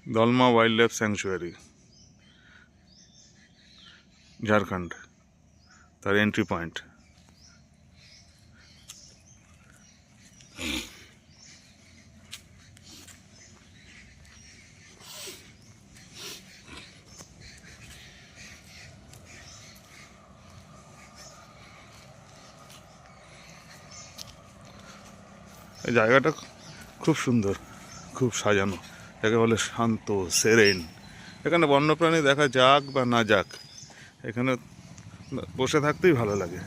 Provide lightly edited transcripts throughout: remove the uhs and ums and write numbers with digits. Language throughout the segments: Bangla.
Dalma wild life sanctuary, Jharkhand, তার এন্ট্রি পয়েন্ট। এই জায়গাটা খুব সুন্দর, খুব সাজানো, একে বলে শান্ত, সেরেন। এখানে বন্যপ্রাণী দেখা যাক বা না যাক, এখানে বসে থাকতেই ভালো লাগে।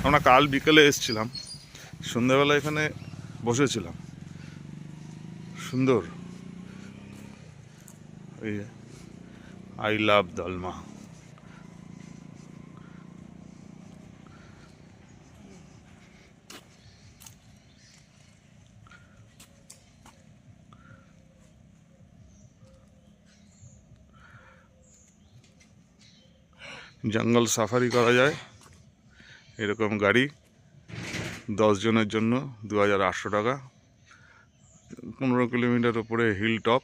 আমরা কাল বিকেলে এসেছিলাম, সন্ধ্যাবেলা এখানে বসেছিলাম। সুন্দর। এই আই লাভ দলমা। জঙ্গল সাফারি করা যায়, এরকম গাড়ি 10 জনের জন্য 2800 টাকা। 15 কিলোমিটার উপরে hill top,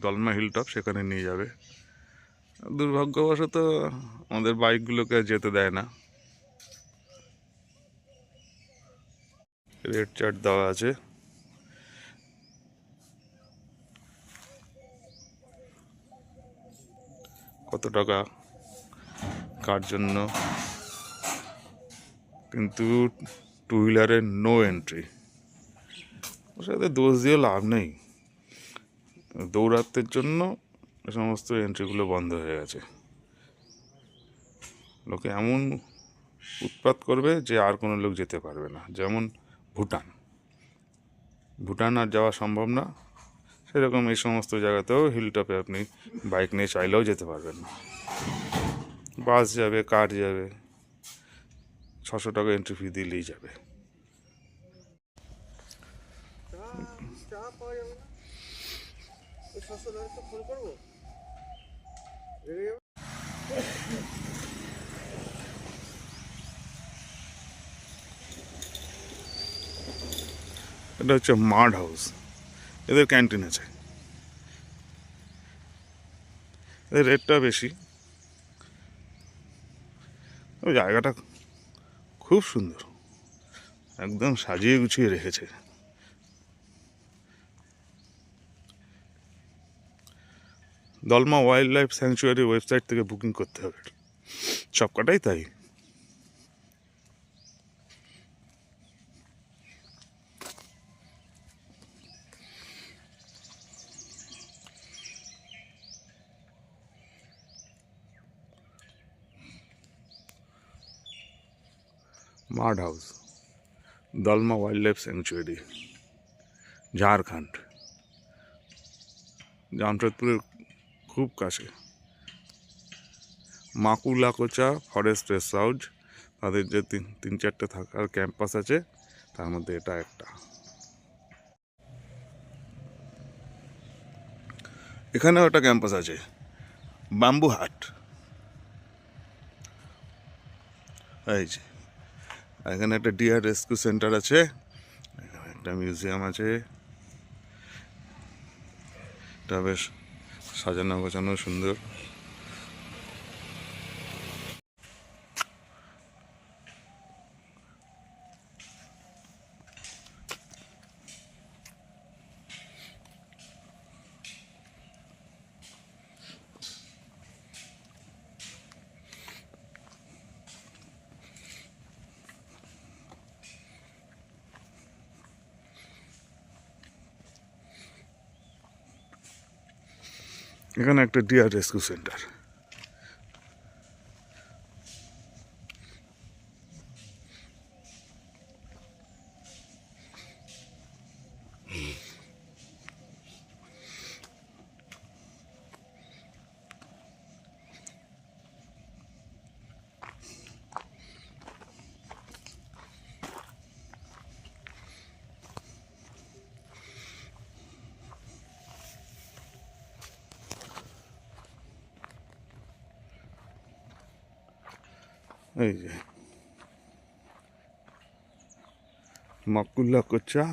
Dalma hill top, সেখানে নিয়ে যাবে। দুর্ভাগ্যবশত আমাদের বাইকগুলোকে যেতে দেয় না। রেড চার্ট দেওয়া আছে। কত টাকা কার জন্য, কিন্তু টু হুইলারের নো এন্ট্রি। ওর সাথে দোষ দিয়ে লাভ নেই, দৌড়াতের জন্য এ সমস্ত এন্ট্রিগুলো বন্ধ হয়ে গেছে। লোকে এমন উৎপাত করবে যে আর কোনো লোক যেতে পারবে না। যেমন ভুটান আর যাওয়া সম্ভব না, সেরকম এই সমস্ত জায়গাতেও হিলটপে আপনি বাইক নিয়ে চাইলেও যেতে পারবেন না। বাস যাবে, কার যাবে, 600 টাকা এন্ট্রি ফি দিলেই যাবে। এটা হচ্ছে মাড হাউস, এদের ক্যান্টিন আছে। এদের রেটটা বেশি। ওই জায়গাটা খুব সুন্দর, একদম সাজিয়ে গুছিয়ে রেখেছে। Dalma wild life sanctuary website থেকে বুকিং করতে হবে, সবকটাই তাই। মাড house, Dalma wild life sanctuary, Jharkhand, জামশেদপুরের খুব কাছে। মাকুলাকোচা ফরেস্ট রেস্ট হাউস, তাদের যে তিন চারটে থাকার ক্যাম্পাস আছে, তার মধ্যে এটা একটা। এখানেও একটা ক্যাম্পাস আছে, বাম্বু হাট। এই যে এখানে একটা ডিয়ার রেস্কিউ সেন্টার আছে, এখানে একটা মিউজিয়াম আছে। এটা বেশ সাজানো গোছানো, সুন্দর। এখানে একটা ডিয়ার রেস্কিউ সেন্টার। এই যে মাকুলাকোচা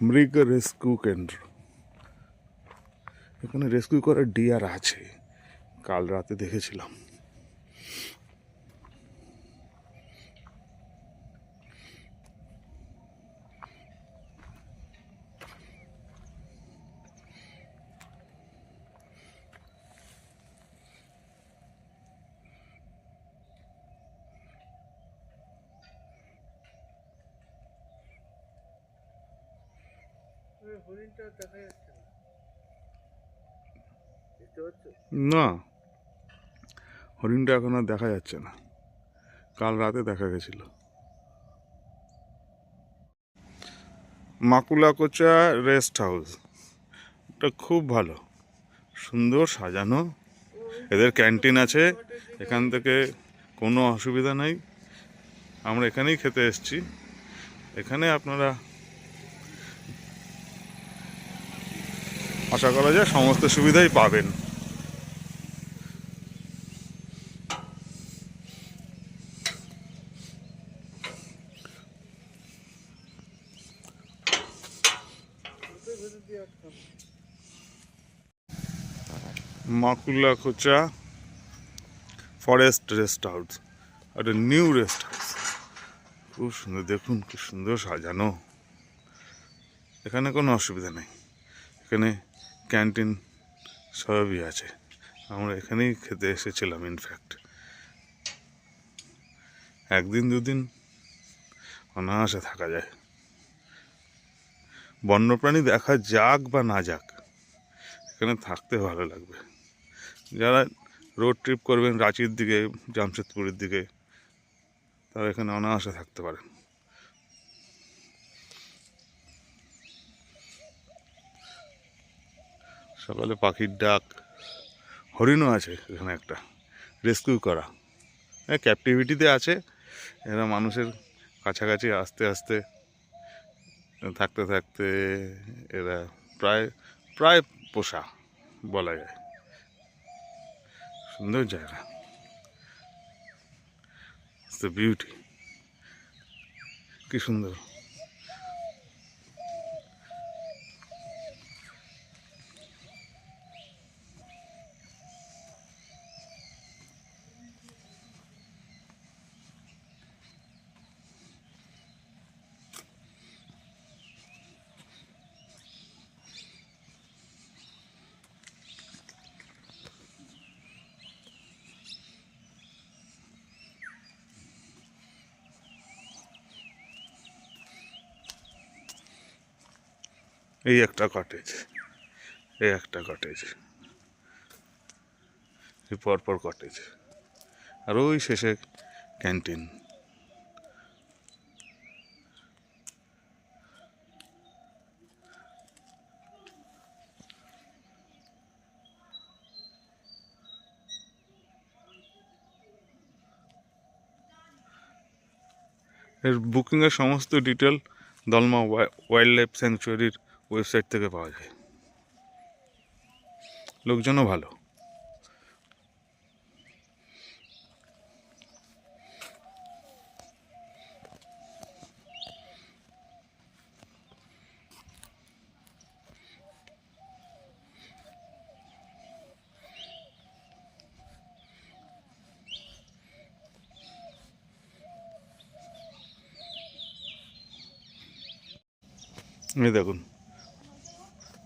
মৃগ রেস্কিউ কেন্দ্র। এখানে রেস্কিউ করার ডিয়ার আছে, কাল রাতে দেখেছিলাম। না, হরিণটা এখন আর দেখা যাচ্ছে না, কাল রাতে দেখা গেছিল। মাকুলাকোচা রেস্ট হাউস, এটা খুব ভালো, সুন্দর সাজানো, এদের ক্যান্টিন আছে, এখান থেকে কোনো অসুবিধা নেই। আমরা এখানেই খেতে এসেছি। এখানে আপনারা আশা করা যায় সমস্ত সুবিধাই পাবেন। মাকুলাকোচা ফরেস্ট রেস্ট হাউস, একটা নিউ রেস্ট হাউস, খুব সুন্দর, দেখুন কি সুন্দর সাজানো। এখানে কোনো অসুবিধা নেই, এখানে ক্যান্টিন সবই আছে। আমরা এখানেই খেতে এসেছিলাম। ইনফ্যাক্ট একদিন দুদিন অনায়াসে থাকা যায়। বন্যপ্রাণী দেখা যাক বা না যাক, এখানে থাকতে ভালো লাগবে। যারা রোড ট্রিপ করবেন রাঁচির দিকে, জামশেদপুরের দিকে, তারা এখানে অনায়াসে থাকতে পারেন। সকালে পাখির ডাক, হরিণও আছে এখানে একটা রেস্কিউ করা, ক্যাপটিভিটিতে আছে। এরা মানুষের কাছাকাছি আস্তে আস্তে থাকতে থাকতে এরা প্রায় প্রায় পোষা বলা যায়। সুন্দর জায়গা, ইটস দ্য বিউটি, কি সুন্দর। এই একটা কটেজ, এই একটা কটেজ, এই পরপর কটেজ, আর ওই শেষে ক্যান্টিন। এর বুকিংয়ের সমস্ত detail Dalma wild life স্যাংচুয়ারির website থেকে পাওয়া যায়। লোকজনও ভালো। এই দেখুন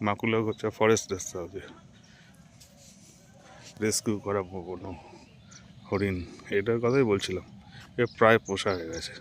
মাকুলাকোচা ফরেস্ট রেস্ট হাউসে রেস্কিউ করা কোনো হরিণ, এটার কথাই বলছিলাম, এ প্রায় পোষা হয়ে গেছে।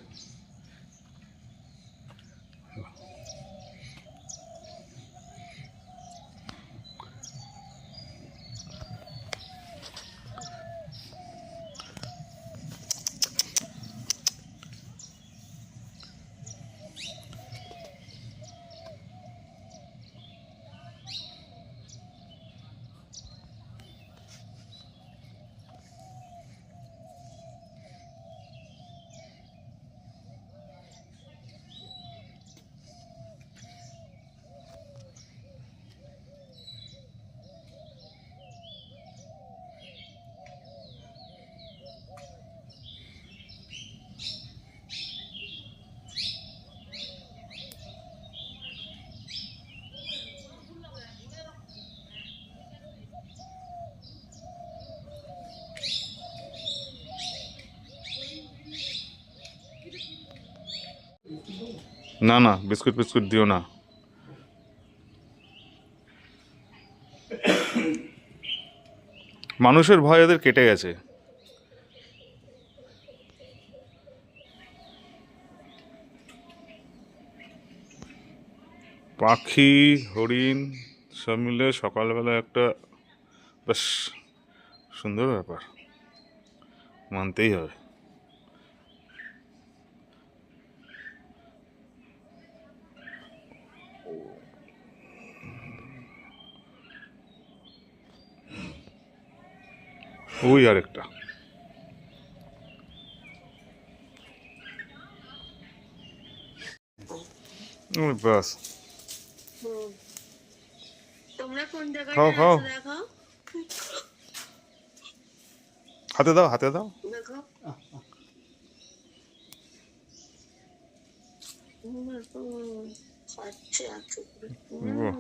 না না, বিস্কুট ফিস্কুট দিও না। মানুষের ভয় এদের কেটে গেছে। পাখি, হরিণ সব মিলে সকালবেলা একটা বেশ সুন্দর ব্যাপার, মানতেই হবে। ওই আরেকটা। বাস, তোমরা কোন খাও জায়গাটা খাও, আছো দেখো হাতে দাও হাতে দাও। দেখো খাচ্ছে আছো বাহ,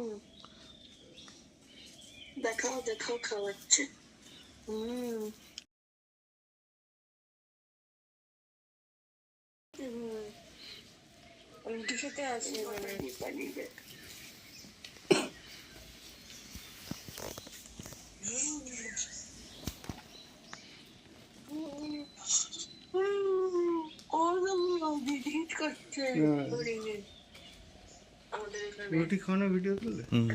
দেখাও দেখাও খাওয়াচ্ছে রুটি খেতে আসে মানে করছে আমাদের এখানে রুটি খাওয়ানো ভিডিও করলে হুম।